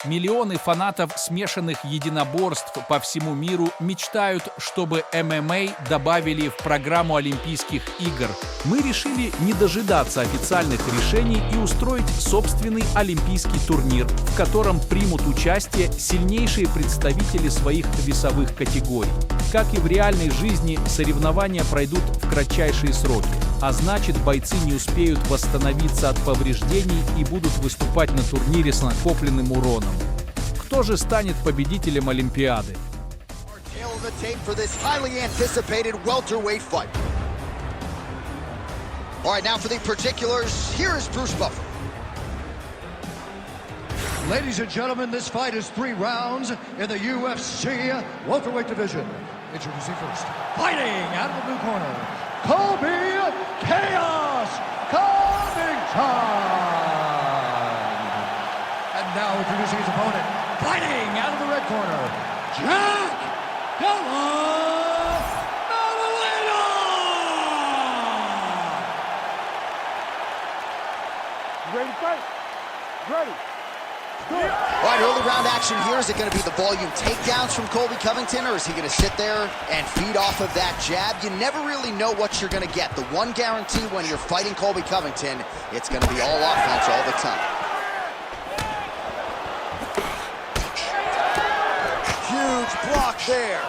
Миллионы фанатов смешанных единоборств по всему миру мечтают, чтобы ММА добавили в программу Олимпийских игр. Мы решили не дожидаться официальных решений и устроить собственный олимпийский турнир, в котором примут участие сильнейшие представители своих весовых категорий. Как и в реальной жизни, соревнования пройдут в кратчайшие сроки, а значит, бойцы не успеют восстановиться от повреждений и будут выступать на турнире с накопленным уроном. Кто же станет победителем Олимпиады? Ladies and gentlemen, this fight is 3 rounds in the UFC welterweight division. Introducing first, fighting out of the blue corner, Colbi Kovingtton. And now introducing his opponent, fighting out of the red corner, Jack Della Maddalena. Ready to fight? Ready. All right, early round action here. Is it going to be the volume takedowns from Colbi Kovington, or is he going to sit there and feed off of that jab? You never really know what you're going to get. The one guarantee when you're fighting Colbi Kovington, it's going to be all offense all the time. Huge block there.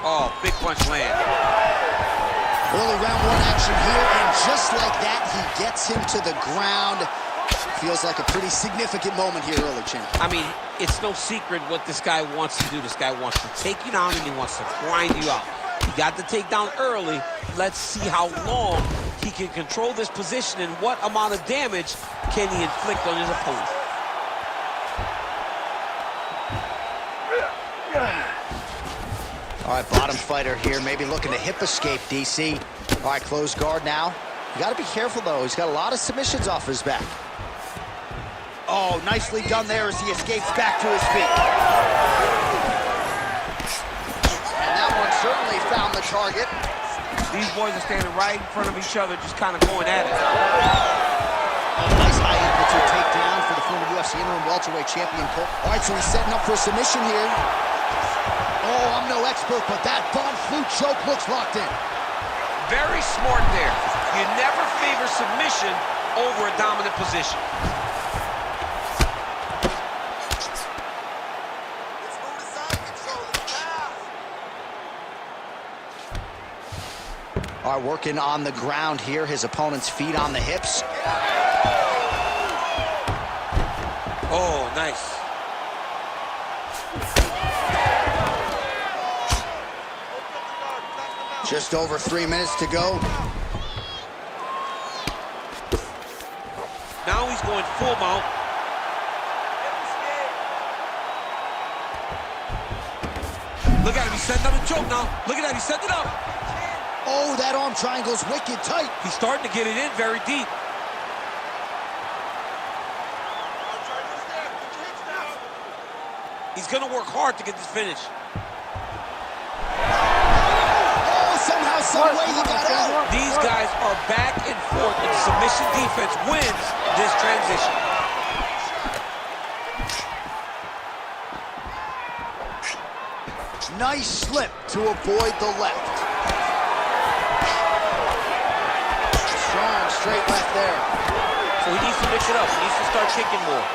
Oh, big punch land. Early round 1 action here, and just like that, he gets him to the ground. Feels like a pretty significant moment here early, champ. I mean, it's no secret what this guy wants to do. This guy wants to take you down and he wants to grind you out. He got the takedown early. Let's see how long he can control this position and what amount of damage can he inflict on his opponent. All right, bottom fighter here, maybe looking to hip escape, DC. All right, closed guard now. You got to be careful, though. He's got a lot of submissions off his back. Oh, nicely done there as he escapes back to his feet. And that one certainly found the target. These boys are standing right in front of each other, just kind of going at it. Nice high amplitude takedown for the former UFC interim welterweight champion. All right, so he's setting up for a submission here. Oh, I'm no expert, but that Von Flue choke looks locked in. Very smart there. You never favor submission over a dominant position. All right, working on the ground here. His opponent's feet on the hips. Oh, nice. Just over 3 minutes to go. Now he's going full mount. Look at him, he's setting up a choke now. Look at that, he's setting it up. Oh, that arm triangle's wicked tight. He's starting to get it in very deep. He's gonna work hard to get this finish. Some way he got out. These guys are back and forth, and submission defense wins this transition. Nice slip to avoid the left. Strong straight left there. So he needs to mix it up. He needs to start kicking more.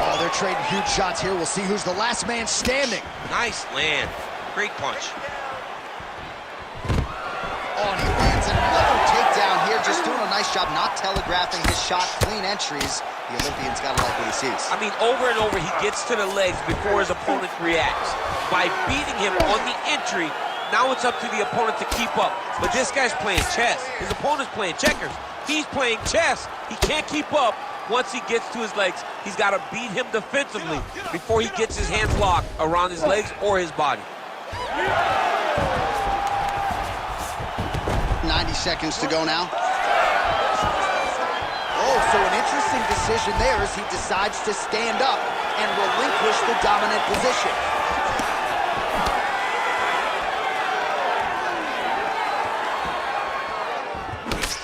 Oh, they're trading huge shots here. We'll see who's the last man standing. Nice land. Great punch. Oh, and he lands another takedown here, just doing a nice job not telegraphing his shot. Clean entries. The Olympian's got to like what he sees. I mean, over and over, he gets to the legs before his opponent reacts. By beating him on the entry, now it's up to the opponent to keep up. But this guy's playing chess. His opponent's playing checkers. He's playing chess. He can't keep up. Once he gets to his legs, he's got to beat him defensively before he gets his hands locked around his legs or his body. 90 seconds to go now. Oh, so an interesting decision there as he decides to stand up and relinquish the dominant position.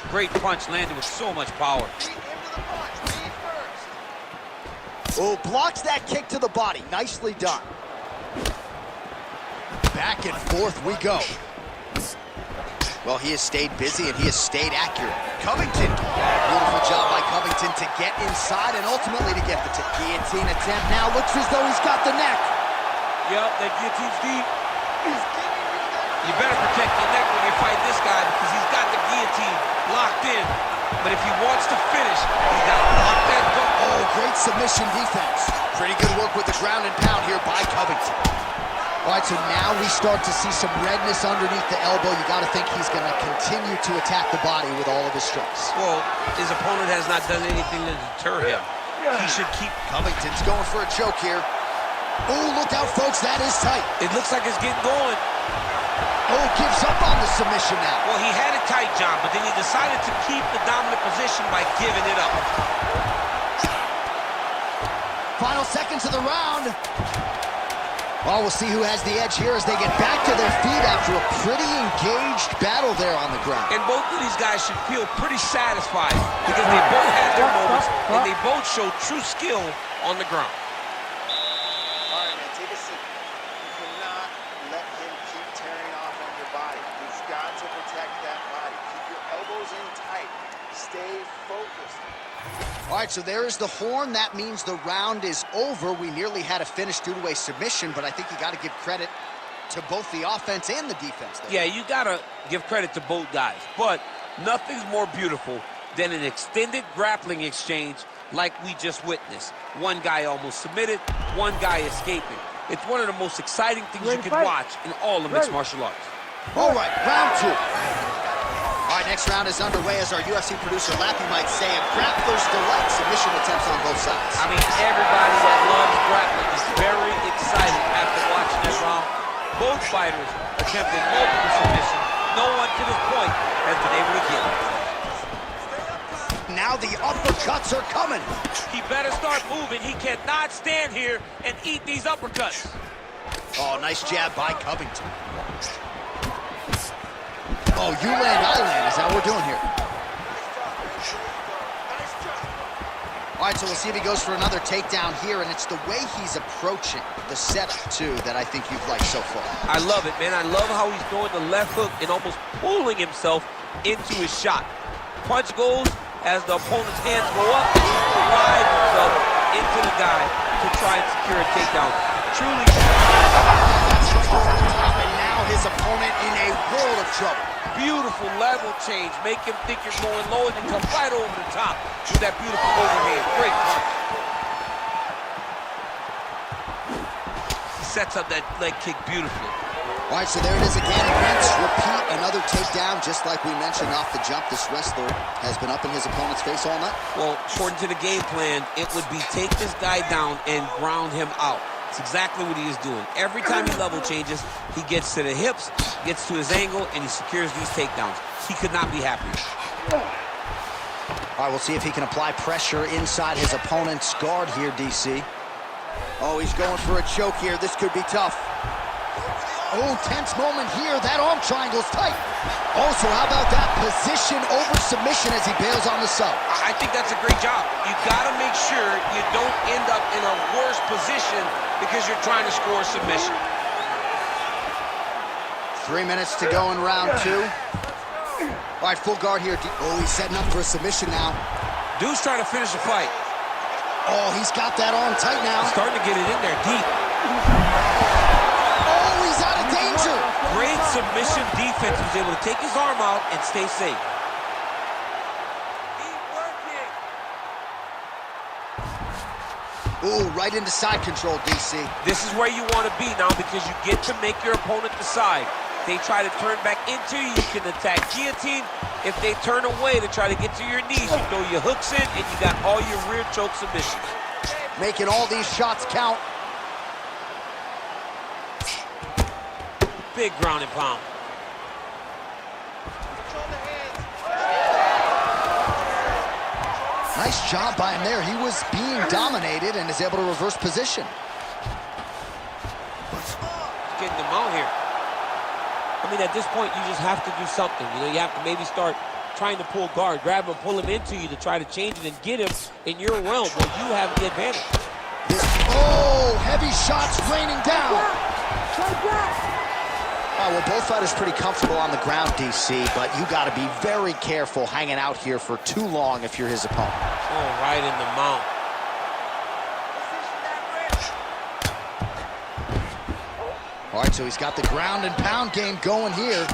Great punch landed with so much power. Oh, blocks that kick to the body. Nicely done. Back and forth we go. Well, he has stayed busy and he has stayed accurate. Covington, beautiful job by Covington to get inside and ultimately to get the guillotine attempt. Now looks as though he's got the neck. Yep, that guillotine's deep. You better protect your neck when you fight this guy because he's got the guillotine locked in. But if he wants to finish, he's got to lock that gun. Oh, great submission defense. Pretty good work with the ground and pound here by Covington. All right, so now we start to see some redness underneath the elbow. You got to think he's going to continue to attack the body with all of his strikes. Well, his opponent has not done anything to deter him. He should keep... Covington's going for a choke here. Oh, look out, folks. That is tight. It looks like it's getting going. Oh, gives up on the submission now. Well, he had it tight, John, but then he decided to keep the dominant position by giving it up. Final seconds of the round. Oh, we'll see who has the edge here as they get back to their feet after a pretty engaged battle there on the ground. And both of these guys should feel pretty satisfied because they both had their moments and they both showed true skill on the ground. All right, man, take a seat. You cannot let him keep tearing off on your body. He's got to protect that body. Keep your elbows in tight. Stay focused. All right, so there is the horn. That means the round is over. We nearly had a finish due to a submission, but I think you got to give credit to both the offense and the defense there. Yeah, you got to give credit to both guys, but nothing's more beautiful than an extended grappling exchange like we just witnessed. One guy almost submitted, one guy escaping. It's one of the most exciting things you can watch in all of mixed martial arts. All right, round two. All right, next round is underway as our UFC producer Lappy might say, a grappler's delight. Submission attempts on both sides. I mean, everybody that loves grappling is very excited after watching this round. Both fighters attempted multiple submissions. No one to this point has been able to get it. Now the uppercuts are coming. He better start moving. He cannot stand here and eat these uppercuts. Oh, nice jab by Covington. Oh, you land, I land, is that what we're doing here? All right, so we'll see if he goes for another takedown here, and it's the way he's approaching the setup, too, that I think you've liked so far. I love it, man. I love how he's throwing the left hook and almost pulling himself into his shot. Punch goes as the opponent's hands go up, he drives himself into the guy to try and secure a takedown. Truly. And now his opponent in a world of trouble. Beautiful level change. Make him think you're going low and then come right over the top with that beautiful overhand. Great punch. He sets up that leg kick beautifully. All right, so there it is again. Rinse, repeat, another takedown. Just like we mentioned off the jump, this wrestler has been up in his opponent's face all night. Well, according to the game plan, it would be take this guy down and ground him out. It's exactly what he is doing. Every time he level changes, he gets to the hips, gets to his angle, and he secures these takedowns. He could not be happier. All right, we'll see if he can apply pressure inside his opponent's guard here, DC. Oh, he's going for a choke here. This could be tough. Oh, tense moment here. That arm triangle's tight. Oh, so how about that position over submission as he bails on the sub? I think that's a great job. You gotta make sure you don't end up in a worse position because you're trying to score a submission. 3 minutes to go in round two. All right, full guard here. Oh, he's setting up for a submission now. Dude's trying to finish the fight. Oh, he's got that arm tight now. He's starting to get it in there deep. Oh, he's out of danger. Great submission defense. He was able to take his arm out and stay safe. Ooh, right into side control, DC. This is where you want to be now because you get to make your opponent decide. They try to turn back into you, you can attack guillotine. If they turn away to try to get to your knees, you throw your hooks in and you got all your rear choke submissions. Making all these shots count. Big ground and pound. Nice job by him there. He was being dominated and is able to reverse position. Getting them out here. I mean, at this point, you just have to do something. You know, you have to maybe start trying to pull guard, grab him, pull him into you to try to change it and get him in your realm where you have the advantage. Oh, heavy shots raining down. Oh, well, both fighters pretty comfortable on the ground, DC, but you got to be very careful hanging out here for too long if you're his opponent. Oh, right in the mount. All right, so he's got the ground and pound game going here.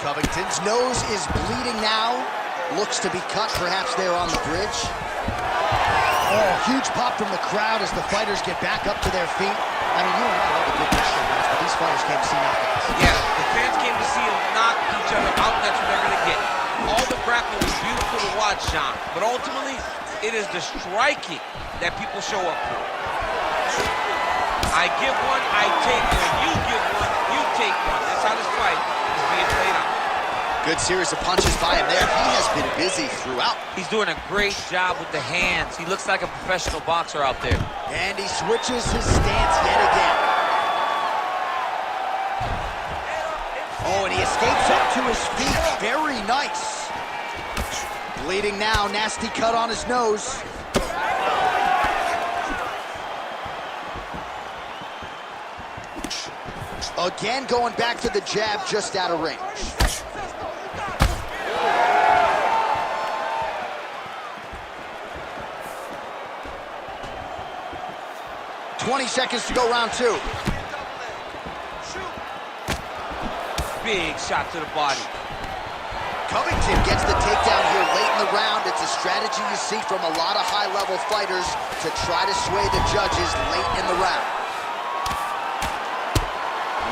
Covington's nose is bleeding now. Looks to be cut, perhaps there on the bridge. Oh, huge pop from the crowd as the fighters get back up to their feet. I mean, you and I love a good grappling match, but these fighters came to see knockouts. Yeah, the fans came to see them knock each other out, and that's what they're going to get. All the grappling was beautiful to watch, John, but ultimately, it is the striking that people show up for. I give one, I take one. You give one, you take one. That's how this fight is being played out. Good series of punches by him there. He has been busy throughout. He's doing a great job with the hands. He looks like a professional boxer out there. And he switches his stance yet again. Oh, and he escapes up to his feet. Very nice. Bleeding now. Nasty cut on his nose. Again, going back to the jab just out of range. $20 seconds to go, round two. Big shot to the body. Covington gets the takedown here late in the round. It's a strategy you see from a lot of high-level fighters to try to sway the judges late in the round.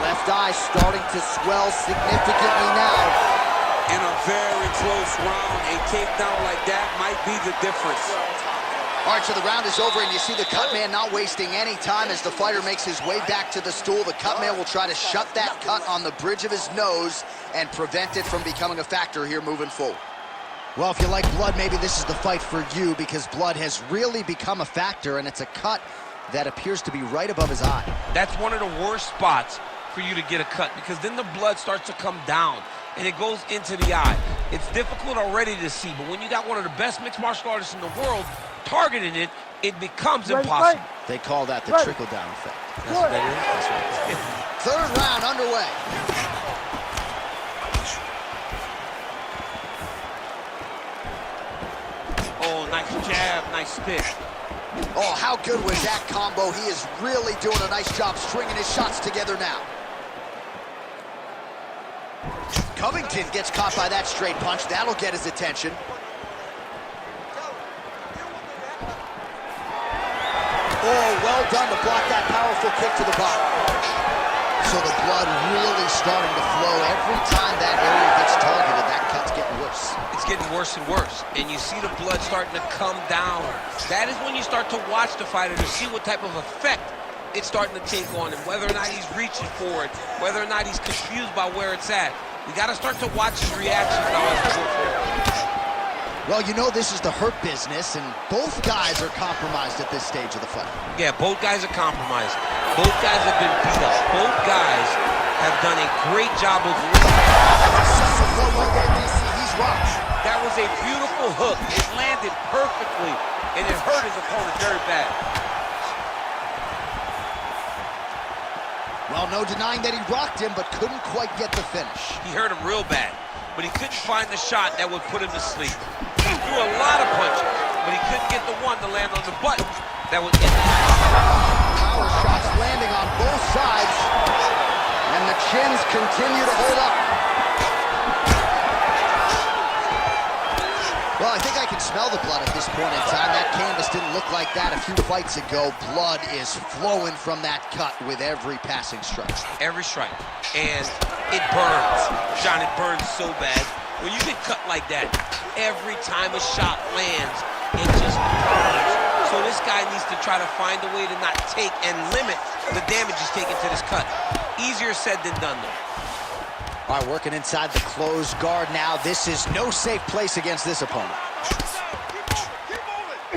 Left eye starting to swell significantly now. In a very close round, a takedown like that might be the difference. All right, so the round is over, and you see the cut man not wasting any time as the fighter makes his way back to the stool. The cut man will try to shut that cut on the bridge of his nose and prevent it from becoming a factor here moving forward. Well, if you like blood, maybe this is the fight for you, because blood has really become a factor, and it's a cut that appears to be right above his eye. That's one of the worst spots for you to get a cut, because then the blood starts to come down and it goes into the eye. It's difficult already to see, but when you got one of the best mixed martial artists in the world targeting it, it becomes impossible. They call that the trickle-down effect. That's what that is. That's right. Third round underway. Oh, nice jab, nice stick. Oh, how good was that combo? He is really doing a nice job stringing his shots together now. Covington gets caught by that straight punch. That'll get his attention. Oh, well done to block that powerful kick to the body. So the blood really starting to flow. Every time that area gets targeted, that cut's getting worse. It's getting worse and worse, and you see the blood starting to come down. That is when you start to watch the fighter to see what type of effect it's starting to take on him, whether or not he's reaching for it, whether or not he's confused by where it's at. We got to start to watch his reactions now as we go forward. Well, you know this is the hurt business, and both guys are compromised at this stage of the fight. Yeah, both guys are compromised. Both guys have been beat up. Both guys have done a great job of... He's rocked. That was a beautiful hook. It landed perfectly, and it hurt his opponent very bad. Well, no denying that he rocked him, but couldn't quite get the finish. He hurt him real bad, but he couldn't find the shot that would put him to sleep. He threw a lot of punches, but he couldn't get the one to land on the button that would end it. Power shots landing on both sides, and the chins continue to hold up. Well, I think I can smell the blood at this point in time. That canvas didn't look like that a few fights ago. Blood is flowing from that cut with every passing strike. Every strike. And it burns. John, it burns so bad. When you get cut like that, every time a shot lands, it just burns. So this guy needs to try to find a way to not take and limit the damage he's taking to this cut. Easier said than done, though. All right, working inside the closed guard now. This is no safe place against this opponent.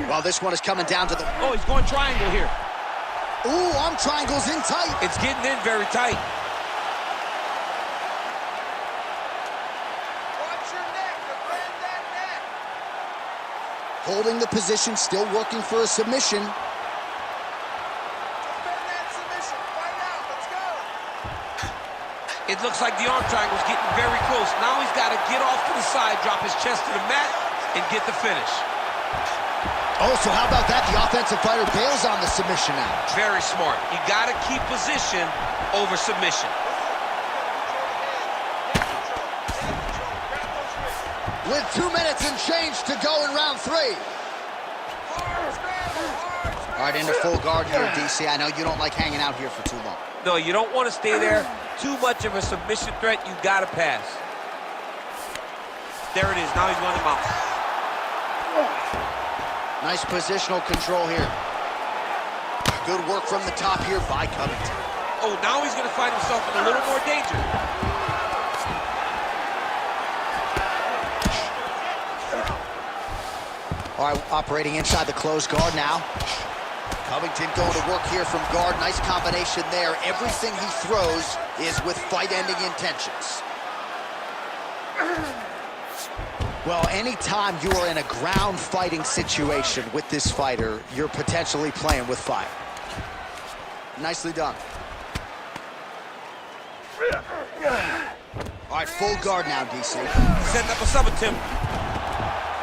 Well, this one is coming down to the... Oh, he's going triangle here. Ooh, arm triangle's in tight. It's getting in very tight. Watch your neck. The friend Holding the position, still working for a submission. Defend that submission. Fight out. Let's go. It looks like the arm triangle's getting very close. Now he's got to get off to the side, drop his chest to the mat, and get the finish. Oh, so how about that? The offensive fighter bails on the submission now. Very smart. You got to keep position over submission. With 2 minutes and change to go in round 3. All right, into full guard here, DC. I know you don't like hanging out here for too long. No, you don't want to stay there. Too much of a submission threat, you got to pass. There it is. Now he's running him out. Nice positional control here. Good work from the top here by Covington. Oh, now he's going to find himself in a little more danger. All right, operating inside the closed guard now. Covington going to work here from guard. Nice combination there. Everything he throws is with fight-ending intentions. Well, anytime you are in a ground fighting situation with this fighter, you're potentially playing with fire. Nicely done. All right, full guard now, DC. Setting up a sub attempt.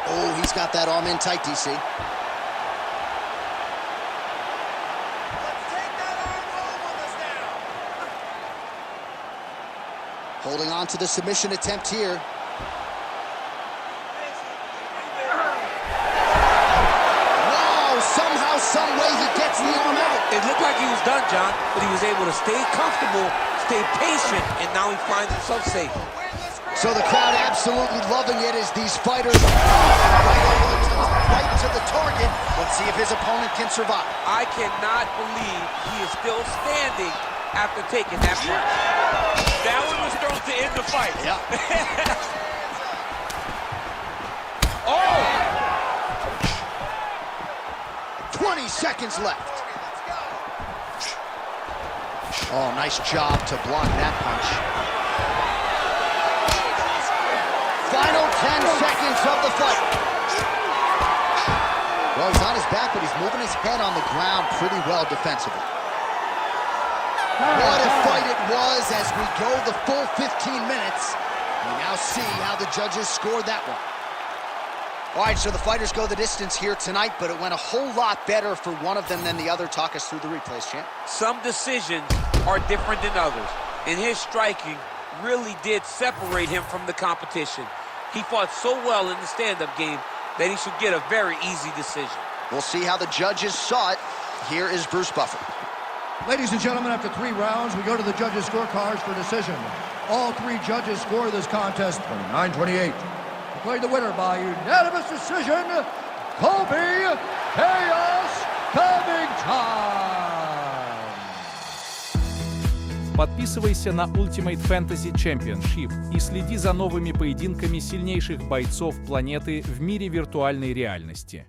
Oh, he's got that arm in tight, DC. Let's take that arm home with us now. Holding on to the submission attempt here. Wow, somehow, some way he gets the arm out. It looked like he was done, John, but he was able to stay comfortable, stay patient, and now he finds himself safe. So the crowd absolutely loving it as these fighters right to the target. Let's see if his opponent can survive. I cannot believe he is still standing after taking that punch. That one was thrown to end the fight. Yeah. Oh! 20 seconds left. Oh, nice job to block that punch. Final 10 seconds of the fight. Well, he's on his back, but he's moving his head on the ground pretty well defensively. What a fight it was as we go the full 15 minutes. We now see how the judges scored that one. All right, so the fighters go the distance here tonight, but it went a whole lot better for one of them than the other. Talk us through the replays, champ. Some decisions are different than others, and his striking really did separate him from the competition. He fought so well in the stand-up game that he should get a very easy decision. We'll see how the judges saw it. Here is Bruce Buffer. Ladies and gentlemen, after 3 rounds, we go to the judges' scorecards for decision. All 3 judges score this contest 29-28. Declaring the winner by unanimous decision, Colbi Kovington. Подписывайся на Ultimate Fantasy Championship и следи за новыми поединками сильнейших бойцов планеты в мире виртуальной реальности.